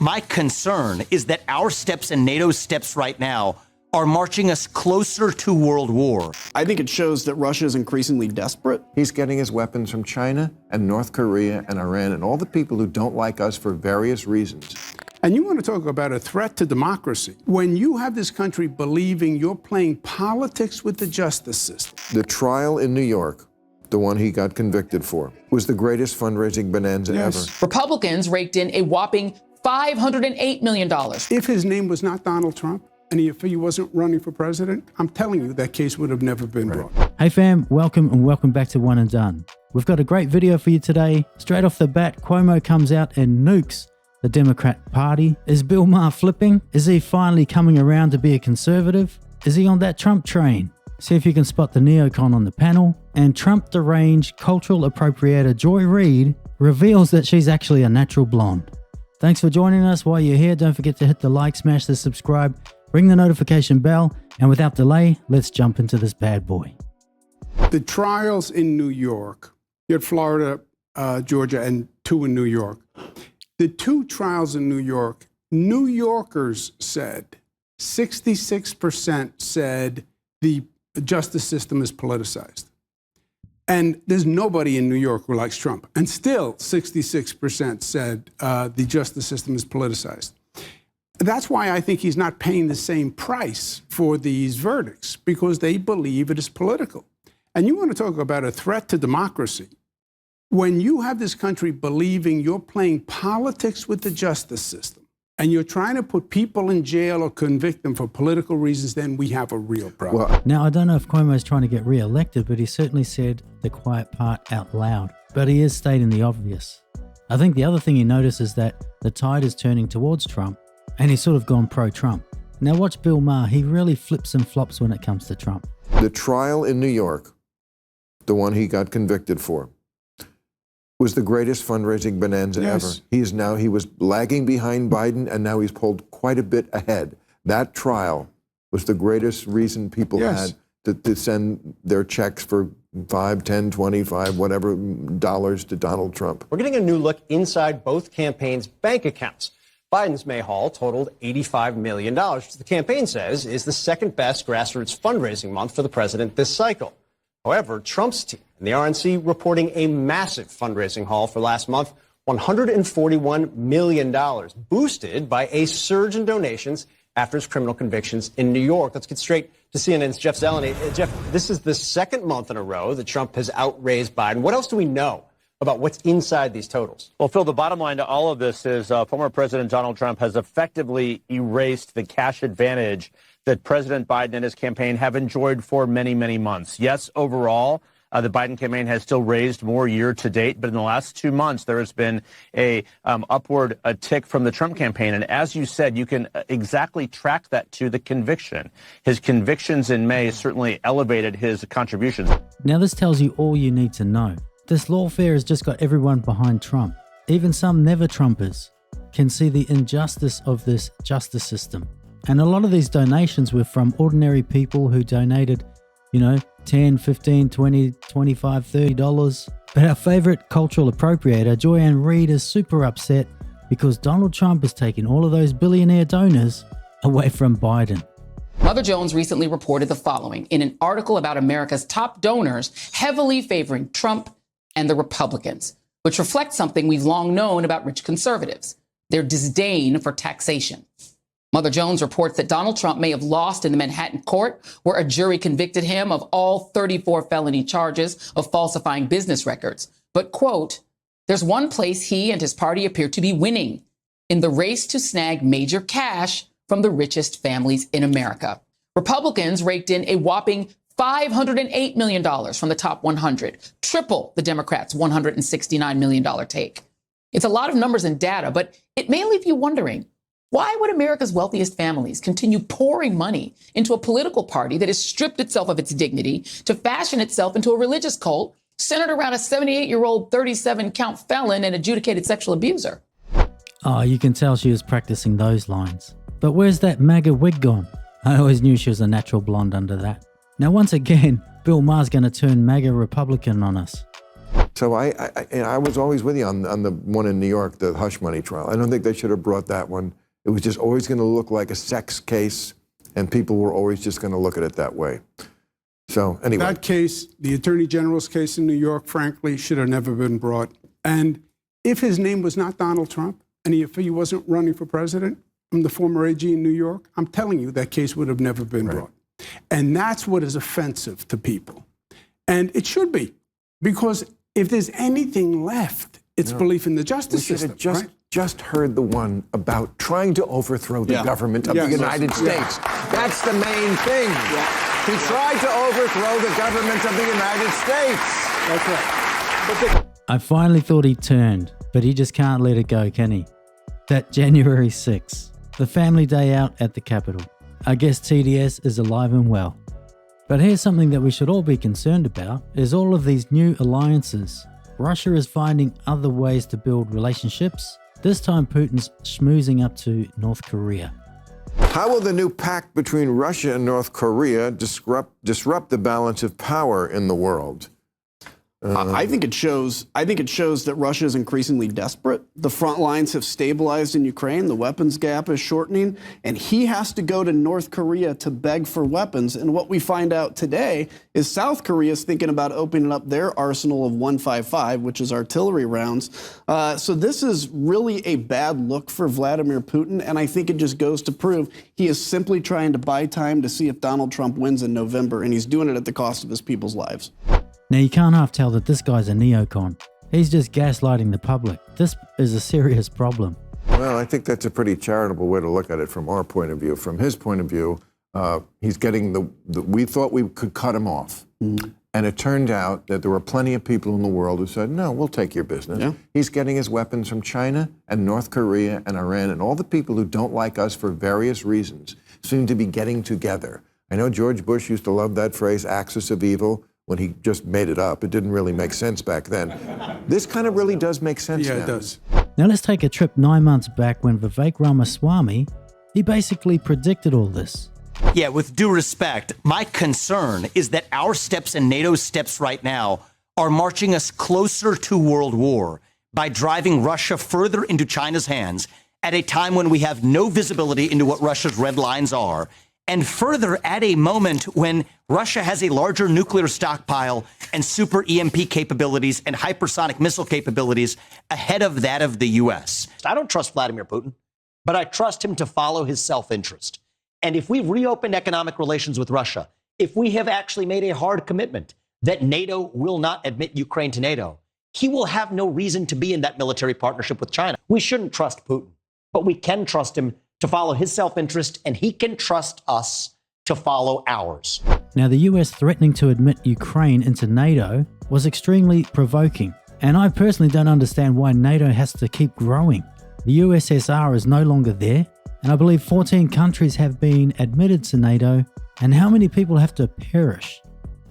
My concern is that our steps and NATO's steps right now are marching us closer to world war. I think it shows that Russia is increasingly desperate. He's getting his weapons from China and North Korea and Iran and all the people who don't like us for various reasons. And you want to talk about a threat to democracy. When you have this country believing you're playing politics with the justice system. The trial in New York, the one he got convicted for, was the greatest fundraising bonanza ever. Republicans raked in a whopping $508 million. If his name was not Donald Trump, and if he wasn't running for president, I'm telling you, that case would have never been brought. Hey fam, welcome back to One and Done. We've got a great video for you today. Straight off the bat, Cuomo comes out and nukes the Democrat Party. Is Bill Maher flipping? Is he finally coming around to be a conservative? Is he on that Trump train? See if you can spot the neocon on the panel. And Trump deranged cultural appropriator Joy Reid reveals that she's actually a natural blonde. Thanks for joining us. While you're here, don't forget to hit the like, smash the subscribe, ring the notification bell, and without delay, let's jump into this bad boy. The trials in New York, you had Florida, Georgia, and 2 in New York. The 2 trials in New York, New Yorkers said, 66% said the justice system is politicized. And there's nobody in New York who likes Trump. And still 66% said the justice system is politicized. That's why I think he's not paying the same price for these verdicts, because they believe it is political. And you want to talk about a threat to democracy. When you have this country believing you're playing politics with the justice system, and you're trying to put people in jail or convict them for political reasons, then we have a real problem. Well, now, I don't know if Cuomo's trying to get re-elected, but he certainly said the quiet part out loud. But he is stating the obvious. I think the other thing you notice is that the tide is turning towards Trump, and he's sort of gone pro-Trump. Now watch Bill Maher. He really flips and flops when it comes to Trump. The trial in New York, the one he got convicted for, was the greatest fundraising bonanza ever. He was lagging behind Biden, and now he's pulled quite a bit ahead. That trial was the greatest reason people had to send their checks for $5, $10, $25, whatever dollars to Donald Trump. We're getting a new look inside both campaigns' bank accounts. Biden's May haul totaled $85 million, which the campaign says is the second best grassroots fundraising month for the president this cycle. However, Trump's team and the RNC reporting a massive fundraising haul for last month, $141 million, boosted by a surge in donations after his criminal convictions in New York. Let's get straight to CNN's Jeff Zeleny. Jeff, this is the second month in a row that Trump has outraised Biden. What else do we know about what's inside these totals? Well, Phil, the bottom line to all of this is former President Donald Trump has effectively erased the cash advantage that President Biden and his campaign have enjoyed for many, many months. Yes, overall, the Biden campaign has still raised more year to date, but in the last 2 months, there has been a upward tick from the Trump campaign. And as you said, you can exactly track that to the conviction. His convictions in May certainly elevated his contributions. Now, this tells you all you need to know. This lawfare has just got everyone behind Trump. Even some never-Trumpers can see the injustice of this justice system. And a lot of these donations were from ordinary people who donated, $10, $15, $20, $25, $30. But our favorite cultural appropriator, Joyanne Reid, is super upset because Donald Trump is taking all of those billionaire donors away from Biden. Mother Jones recently reported the following in an article about America's top donors heavily favoring Trump and the Republicans, which reflects something we've long known about rich conservatives, their disdain for taxation. Mother Jones reports that Donald Trump may have lost in the Manhattan court, where a jury convicted him of all 34 felony charges of falsifying business records. But, quote, there's one place he and his party appear to be winning in the race to snag major cash from the richest families in America. Republicans raked in a whopping $508 million from the top 100, triple the Democrats' $169 million take. It's a lot of numbers and data, but it may leave you wondering, why would America's wealthiest families continue pouring money into a political party that has stripped itself of its dignity to fashion itself into a religious cult centered around a 78-year-old 37-count felon and adjudicated sexual abuser? Oh, you can tell she was practicing those lines. But where's that MAGA wig gone? I always knew she was a natural blonde under that. Now, once again, Bill Maher's going to turn MAGA Republican on us. So I was always with you on the one in New York, the hush money trial. I don't think they should have brought that one. It was just always going to look like a sex case, and people were always just going to look at it that way. So anyway. That case, the Attorney General's case in New York, frankly, should have never been brought. And if his name was not Donald Trump, and if he wasn't running for president, I'm the former AG in New York, I'm telling you, that case would have never been brought. And that's what is offensive to people. And it should be, because if there's anything left, it's belief in the justice system. We should have just heard the one about trying to overthrow the government of the United States. That's the main thing. He tried to overthrow the government of the United States. That's right. I finally thought he turned, but he just can't let it go, can he? That January 6th, the family day out at the Capitol. I guess TDS is alive and well. But here's something that we should all be concerned about, is all of these new alliances. Russia is finding other ways to build relationships. This time Putin's schmoozing up to North Korea. How will the new pact between Russia and North Korea disrupt the balance of power in the world? I think it shows that Russia is increasingly desperate. The front lines have stabilized in Ukraine. The weapons gap is shortening. And he has to go to North Korea to beg for weapons. And what we find out today is South Korea is thinking about opening up their arsenal of 155, which is artillery rounds. So this is really a bad look for Vladimir Putin. And I think it just goes to prove he is simply trying to buy time to see if Donald Trump wins in November. And he's doing it at the cost of his people's lives. Now you can't half tell that this guy's a neocon. He's just gaslighting the public. This is a serious problem. Well, I think that's a pretty charitable way to look at it from our point of view. From his point of view, he's getting we thought we could cut him off. And it turned out that there were plenty of people in the world who said, no, we'll take your business. Yeah. He's getting his weapons from China and North Korea and Iran, and all the people who don't like us for various reasons seem to be getting together. I know George Bush used to love that phrase, axis of evil, when he just made it up. It didn't really make sense back then. This kind of really does make sense now. Yeah, it does. Now let's take a trip 9 months back when Vivek Ramaswamy, he basically predicted all this. Yeah, with due respect, my concern is that our steps and NATO's steps right now are marching us closer to world war by driving Russia further into China's hands at a time when we have no visibility into what Russia's red lines are, and further at a moment when Russia has a larger nuclear stockpile and super EMP capabilities and hypersonic missile capabilities ahead of that of the U.S. I don't trust Vladimir Putin, but I trust him to follow his self-interest. And if we've reopened economic relations with Russia, if we have actually made a hard commitment that NATO will not admit Ukraine to NATO, he will have no reason to be in that military partnership with China. We shouldn't trust Putin, but we can trust him to follow his self-interest, and he can trust us to follow ours. Now, the US threatening to admit Ukraine into NATO was extremely provoking, and I personally don't understand why NATO has to keep growing. The USSR is no longer there, and I believe 14 countries have been admitted to NATO, and how many people have to perish?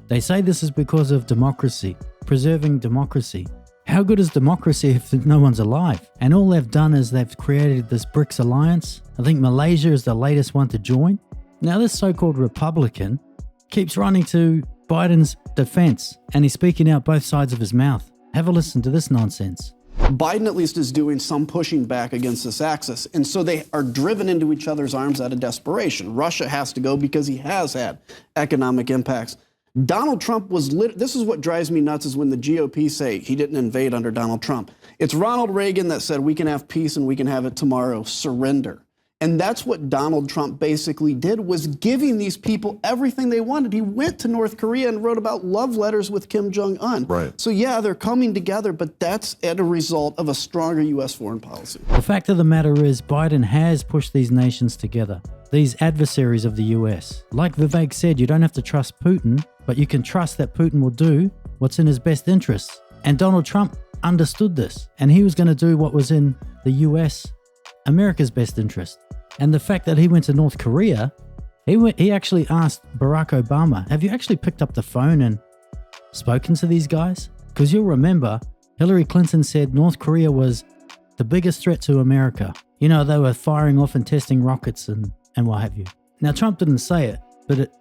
They say this is because of democracy, preserving democracy. How good is democracy if no one's alive? And all they've done is they've created this BRICS alliance. I think Malaysia is the latest one to join. Now this so-called Republican keeps running to Biden's defense, and he's speaking out both sides of his mouth. Have a listen to this nonsense. Biden at least is doing some pushing back against this axis. And so they are driven into each other's arms out of desperation. Russia has to go because he has had economic impacts. Donald Trump was this is what drives me nuts, is when the GOP say he didn't invade under Donald Trump. It's Ronald Reagan that said we can have peace and we can have it tomorrow. Surrender. And that's what Donald Trump basically did, was giving these people everything they wanted. He went to North Korea and wrote about love letters with Kim Jong-un. Right. So yeah, they're coming together, but that's as a result of a stronger U.S. foreign policy. The fact of the matter is Biden has pushed these nations together, these adversaries of the US. Like Vivek said, you don't have to trust Putin, but you can trust that Putin will do what's in his best interests. And Donald Trump understood this, and he was going to do what was in the US, America's best interest. And the fact that he went to North Korea, he actually asked Barack Obama, have you actually picked up the phone and spoken to these guys? Because you'll remember, Hillary Clinton said North Korea was the biggest threat to America. You know, they were firing off and testing rockets and what have you. Now, Trump didn't say it, but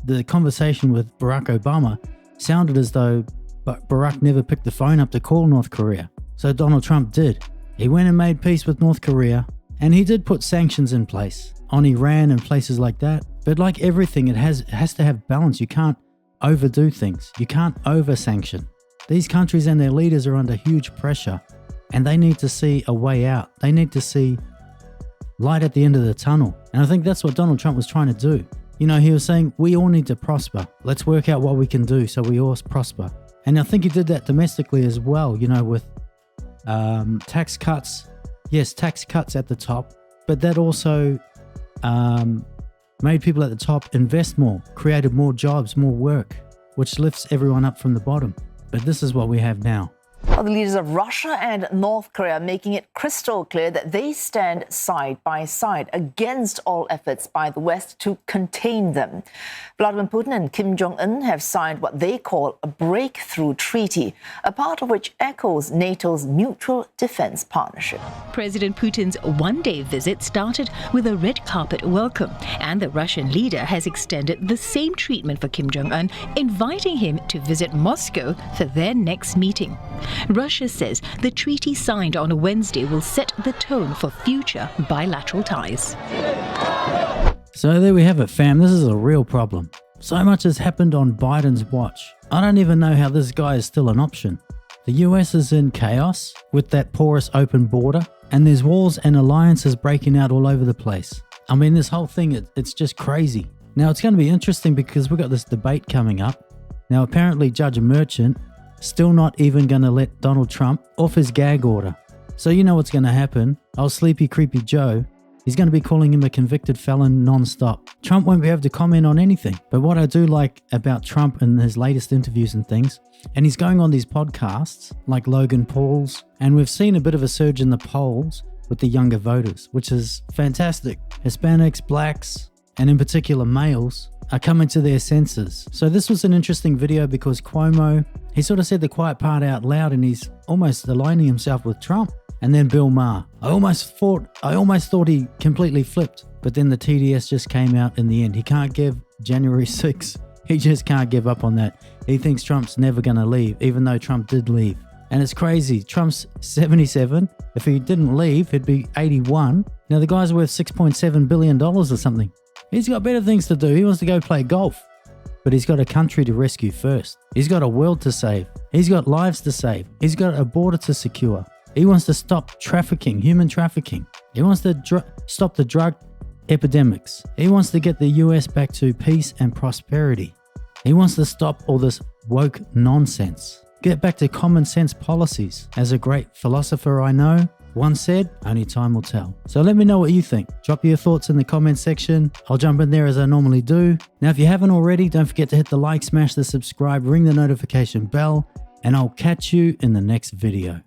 the conversation with Barack Obama sounded as though But Barack never picked the phone up to call North Korea. So Donald Trump did. He went and made peace with North Korea, and he did put sanctions in place on Iran and places like that. But like everything, it has to have balance. You can't overdo things. You can't over-sanction. These countries and their leaders are under huge pressure, and they need to see a way out. They need to see light at the end of the tunnel. And I think that's what Donald Trump was trying to do. You know, he was saying, we all need to prosper. Let's work out what we can do so we all prosper. And I think he did that domestically as well, you know, with tax cuts. Yes, tax cuts at the top, but that also made people at the top invest more, created more jobs, more work, which lifts everyone up from the bottom. But this is what we have now. Well, the leaders of Russia and North Korea making it crystal clear that they stand side by side against all efforts by the West to contain them. Vladimir Putin and Kim Jong-un have signed what they call a breakthrough treaty, a part of which echoes NATO's mutual defense partnership. President Putin's one-day visit started with a red carpet welcome, and the Russian leader has extended the same treatment for Kim Jong-un, inviting him to visit Moscow for their next meeting. Russia says the treaty signed on Wednesday will set the tone for future bilateral ties. So there we have it, fam. This is a real problem. So much has happened on Biden's watch. I don't even know how this guy is still an option. The US is in chaos with that porous open border, and there's wars and alliances breaking out all over the place. I mean, this whole thing, it's just crazy. Now, it's going to be interesting because we've got this debate coming up. Now, apparently Judge Merchant still not even going to let Donald Trump off his gag order. So you know what's going to happen. Old Sleepy Creepy Joe, he's going to be calling him a convicted felon non-stop. Trump won't be able to comment on anything. But what I do like about Trump and his latest interviews and things, and he's going on these podcasts like Logan Paul's, and we've seen a bit of a surge in the polls with the younger voters, which is fantastic. Hispanics, blacks, and in particular males are coming to their senses. So this was an interesting video because Cuomo, he sort of said the quiet part out loud and he's almost aligning himself with Trump. And then Bill Maher. I almost thought he completely flipped, but then the TDS just came out in the end. He can't give January 6th. He just can't give up on that. He thinks Trump's never going to leave, even though Trump did leave. And it's crazy. Trump's 77. If he didn't leave, he'd be 81. Now the guy's worth $6.7 billion or something. He's got better things to do. He wants to go play golf. But he's got a country to rescue first. He's got a world to save. He's got lives to save. He's got a border to secure. He wants to stop trafficking, human trafficking. He wants to stop the drug epidemics. He wants to get the US back to peace and prosperity. He wants to stop all this woke nonsense. Get back to common sense policies. As a great philosopher I know once said, only time will tell. So let me know what you think. Drop your thoughts in the comment section. I'll jump in there as I normally do. Now, if you haven't already, don't forget to hit the like, smash the subscribe, ring the notification bell, and I'll catch you in the next video.